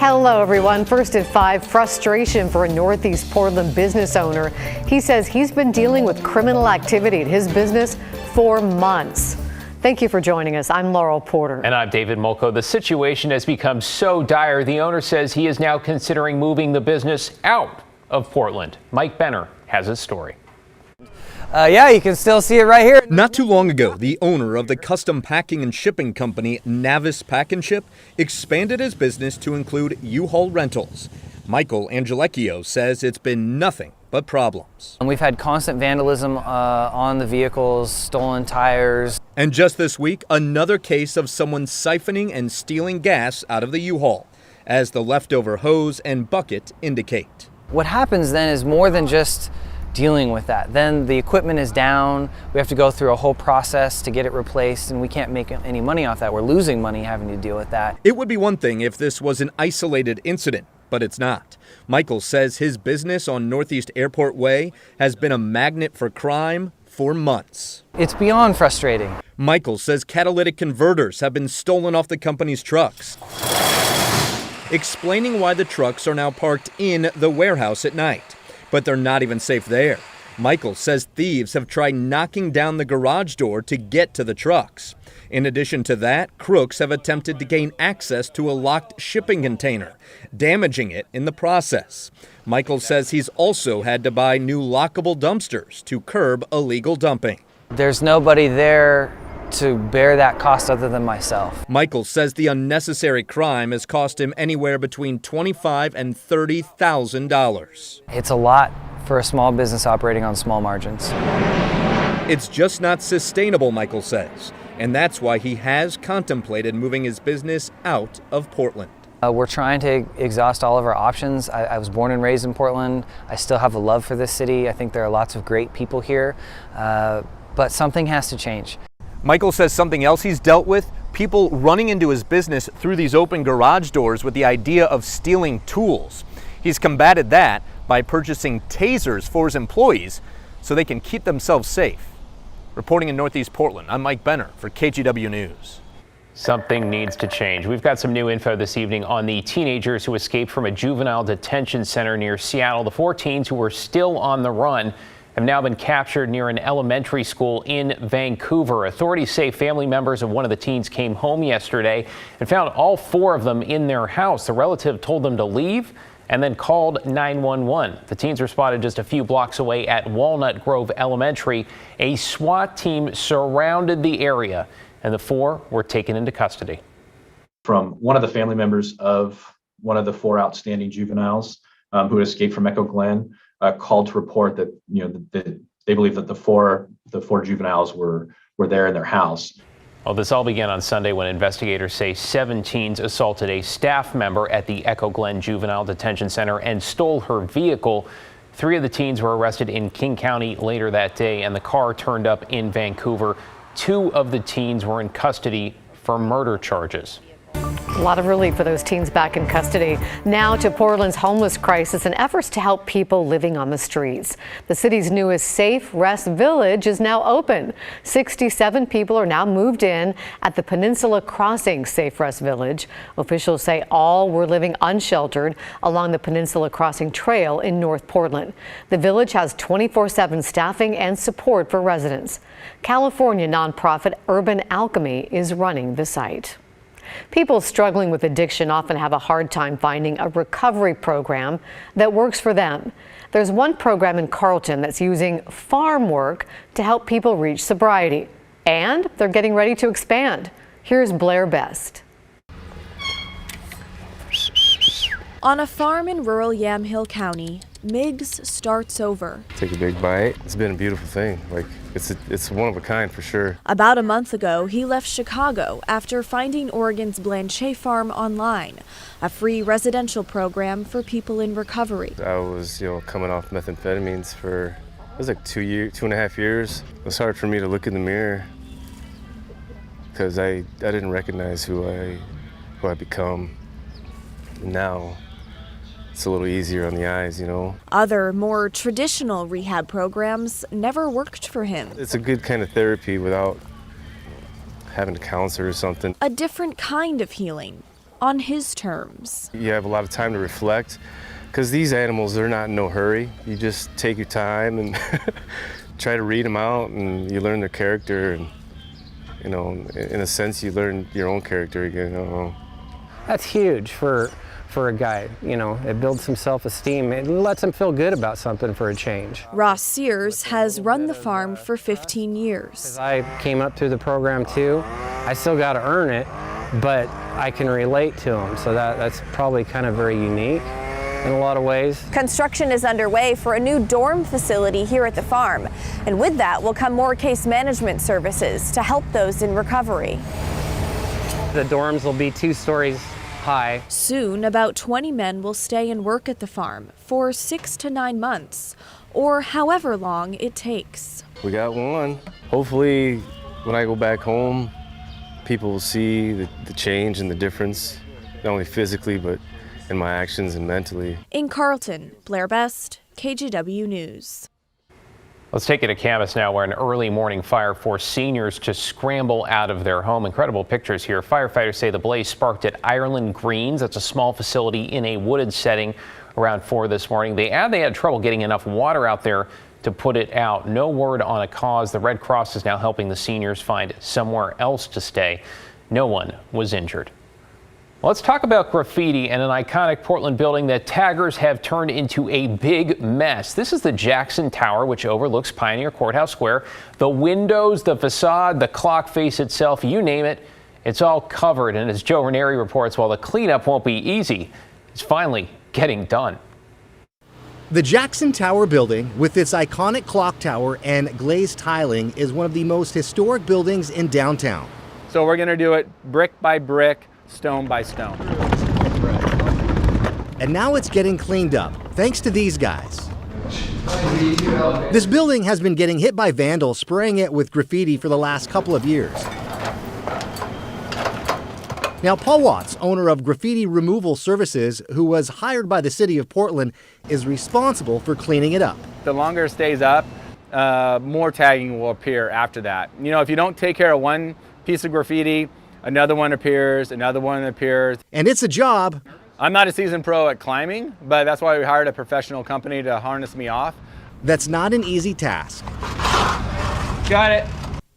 Hello, everyone. First at 5, frustration for a Northeast Portland business owner. He says he's been dealing with criminal activity at his business for months. Thank you for joining us. I'm Laurel Porter. And I'm David Molko. The situation has become so dire, the owner says he is now considering moving the business out of Portland. Mike Benner has his story. Yeah, you can still see it right here. Not too long ago, the owner of the custom packing and shipping company Navis Pack and Ship expanded his business to include U-Haul rentals. Michael Angelecchio says it's been nothing but problems. And we've had constant vandalism on the vehicles, stolen tires. And just this week, another case of someone siphoning and stealing gas out of the U-Haul, as the leftover hose and bucket indicate. What happens then is more than just dealing with that. Then the equipment is down. We have to go through a whole process to get it replaced, and we can't make any money off that. We're losing money having to deal with that. It would be one thing if this was an isolated incident, but it's not. Michael says his business on Northeast Airport Way has been a magnet for crime for months. It's beyond frustrating. Michael says catalytic converters have been stolen off the company's trucks, explaining why the trucks are now parked in the warehouse at night. But they're not even safe there. Michael says thieves have tried knocking down the garage door to get to the trucks. In addition to that, crooks have attempted to gain access to a locked shipping container, damaging it in the process. Michael says he's also had to buy new lockable dumpsters to curb illegal dumping. There's nobody there to bear that cost other than myself. Michael says the unnecessary crime has cost him anywhere between $25,000 and $30,000. It's a lot for a small business operating on small margins. It's just not sustainable, Michael says, and that's why he has contemplated moving his business out of Portland. We're trying to exhaust all of our options. I was born and raised in Portland. I still have a love for this city. I think there are lots of great people here, but something has to change. Michael says something else he's dealt with, people running into his business through these open garage doors with the idea of stealing tools. He's combated that by purchasing tasers for his employees so they can keep themselves safe. Reporting in Northeast Portland, I'm Mike Benner for KGW News. Something needs to change. We've got some new info this evening on the teenagers who escaped from a juvenile detention center near Seattle. The 4 teens who were still on the run have now been captured near an elementary school in Vancouver. Authorities say family members of one of the teens came home yesterday and found all 4 of them in their house. The relative told them to leave and then called 911. The teens were spotted just a few blocks away at Walnut Grove Elementary. A SWAT team surrounded the area and the 4 were taken into custody. From one of the family members of one of the 4 outstanding juveniles who had escaped from Echo Glen, called to report that they believe that the four juveniles were there in their house. Well, this all began on Sunday when investigators say 7 teens assaulted a staff member at the Echo Glen Juvenile Detention Center and stole her vehicle. 3 of the teens were arrested in King County later that day, and the car turned up in Vancouver. 2 of the teens were in custody for murder charges. A lot of relief for those teens back in custody. Now to Portland's homeless crisis and efforts to help people living on the streets. The city's newest Safe Rest Village is now open. 67 people are now moved in at the Peninsula Crossing Safe Rest Village. Officials say all were living unsheltered along the Peninsula Crossing Trail in North Portland. The village has 24/7 staffing and support for residents. California nonprofit Urban Alchemy is running the site. People struggling with addiction often have a hard time finding a recovery program that works for them. There's one program in Carlton that's using farm work to help people reach sobriety, and they're getting ready to expand. Here's Blair Best. On a farm in rural Yamhill County, Miggs starts over. Take a big bite. It's been a beautiful thing. It's one of a kind for sure. About a month ago, he left Chicago after finding Oregon's Blanchet Farm online, a free residential program for people in recovery. I was, coming off methamphetamines for, it was like 2.5 years. It was hard for me to look in the mirror because I didn't recognize who I become. Now it's a little easier on the eyes, Other, more traditional rehab programs never worked for him. It's a good kind of therapy without having a counselor or something. A different kind of healing. on his terms. You have a lot of time to reflect because these animals, they're not in no hurry. You just take your time and try to read them out, and you learn their character, and you know, in a sense, you learn your own character again. That's huge for a guy, you know. It builds some self-esteem. It lets him feel good about something for a change. Ross Sears has run the farm for 15 years. I came up through the program too. I still got to earn it, but I can relate to him, so that's probably kind of very unique in a lot of ways. Construction is underway for a new dorm facility here at the farm, and with that will come more case management services to help those in recovery. The dorms will be 2 stories high. Soon, about 20 men will stay and work at the farm for 6 to 9 months, or however long it takes. We got one. Hopefully, when I go back home, people will see the change and the difference, not only physically, but in my actions and mentally. In Carlton, Blair Best, KGW News. Let's take it to campus now, where an early morning fire forced seniors to scramble out of their home. Incredible pictures here. Firefighters say the blaze sparked at Ireland Greens. That's a small facility in a wooded setting around 4 this morning. They had trouble getting enough water out there to put it out. No word on a cause. The Red Cross is now helping the seniors find somewhere else to stay. No one was injured. Let's talk about graffiti and an iconic Portland building that taggers have turned into a big mess. This is the Jackson Tower, which overlooks Pioneer Courthouse Square. The windows, the facade, the clock face itself, you name it, it's all covered. And as Joe Ranieri reports, while the cleanup won't be easy, it's finally getting done. The Jackson Tower building, with its iconic clock tower and glazed tiling, is one of the most historic buildings in downtown. So we're going to do it brick by brick, stone by stone. And now it's getting cleaned up, thanks to these guys. This building has been getting hit by vandals spraying it with graffiti for the last couple of years. Now, Paul Watts, owner of Graffiti Removal Services, who was hired by the city of Portland, is responsible for cleaning it up. The longer it stays up, more tagging will appear after that. You know, if you don't take care of one piece of graffiti, another one appears, another one appears. And it's a job. I'm not a seasoned pro at climbing, but that's why we hired a professional company to harness me off. That's not an easy task. Got it.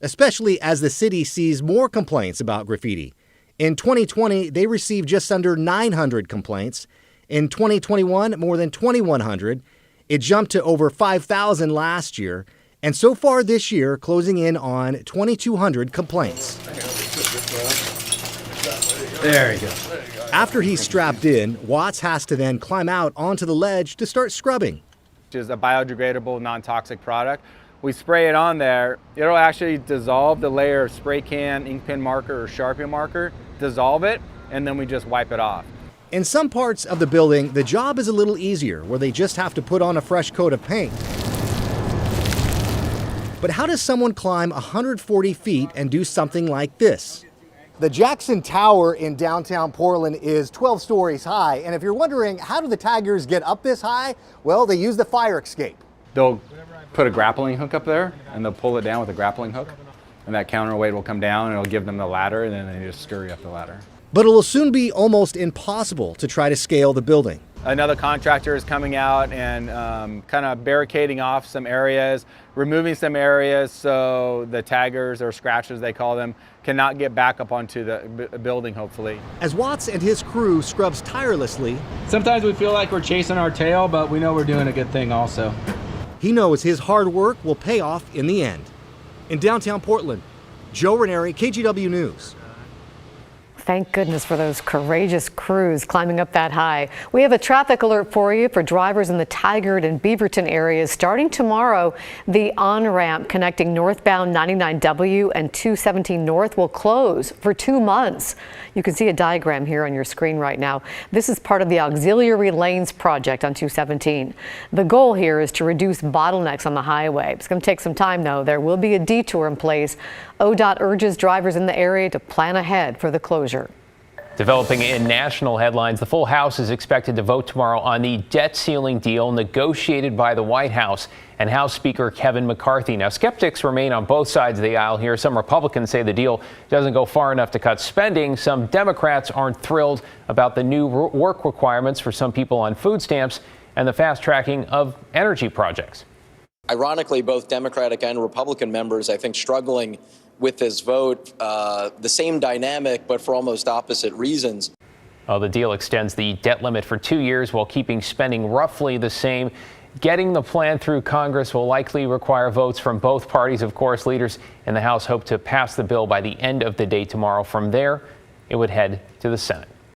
Especially as the city sees more complaints about graffiti. In 2020, they received just under 900 complaints. In 2021, more than 2,100. It jumped to over 5,000 last year. And so far this year, closing in on 2,200 complaints. There you go. After he's strapped in, Watts has to then climb out onto the ledge to start scrubbing. Which is a biodegradable, non-toxic product. We spray it on there. It'll actually dissolve the layer of spray can, ink pen marker, or Sharpie marker, dissolve it, and then we just wipe it off. In some parts of the building, the job is a little easier, where they just have to put on a fresh coat of paint. But how does someone climb 140 feet and do something like this? The Jackson Tower in downtown Portland is 12 stories high. And if you're wondering, how do the taggers get up this high? Well, they use the fire escape. They'll put a grappling hook up there, and they'll pull it down with a grappling hook. And that counterweight will come down, and it'll give them the ladder, and then they just scurry up the ladder. But it will soon be almost impossible to try to scale the building. Another contractor is coming out and kind of barricading off some areas, removing some areas so the taggers, or scratchers they call them, cannot get back up onto the building, hopefully. As Watts and his crew scrubs tirelessly, sometimes we feel like we're chasing our tail, but we know we're doing a good thing also. He knows his hard work will pay off in the end. In downtown Portland, Joe Ranieri, KGW News. Thank goodness for those courageous crews climbing up that high. We have a traffic alert for you for drivers in the Tigard and Beaverton areas. Starting tomorrow, the on-ramp connecting northbound 99W and 217 North will close for 2 months. You can see a diagram here on your screen right now. This is part of the auxiliary lanes project on 217. The goal here is to reduce bottlenecks on the highway. It's going to take some time, though. There will be a detour in place. ODOT urges drivers in the area to plan ahead for the closure. Developing in national headlines, the full House is expected to vote tomorrow on the debt ceiling deal negotiated by the White House and House Speaker Kevin McCarthy. Now, skeptics remain on both sides of the aisle here. Some Republicans say the deal doesn't go far enough to cut spending. Some Democrats aren't thrilled about the new work requirements for some people on food stamps and the fast tracking of energy projects. Ironically, both Democratic and Republican members, I think, struggling with this vote, the same dynamic, but for almost opposite reasons. Well, the deal extends the debt limit for 2 years while keeping spending roughly the same. Getting the plan through Congress will likely require votes from both parties. Of course, leaders in the House hope to pass the bill by the end of the day tomorrow. From there, it would head to the Senate.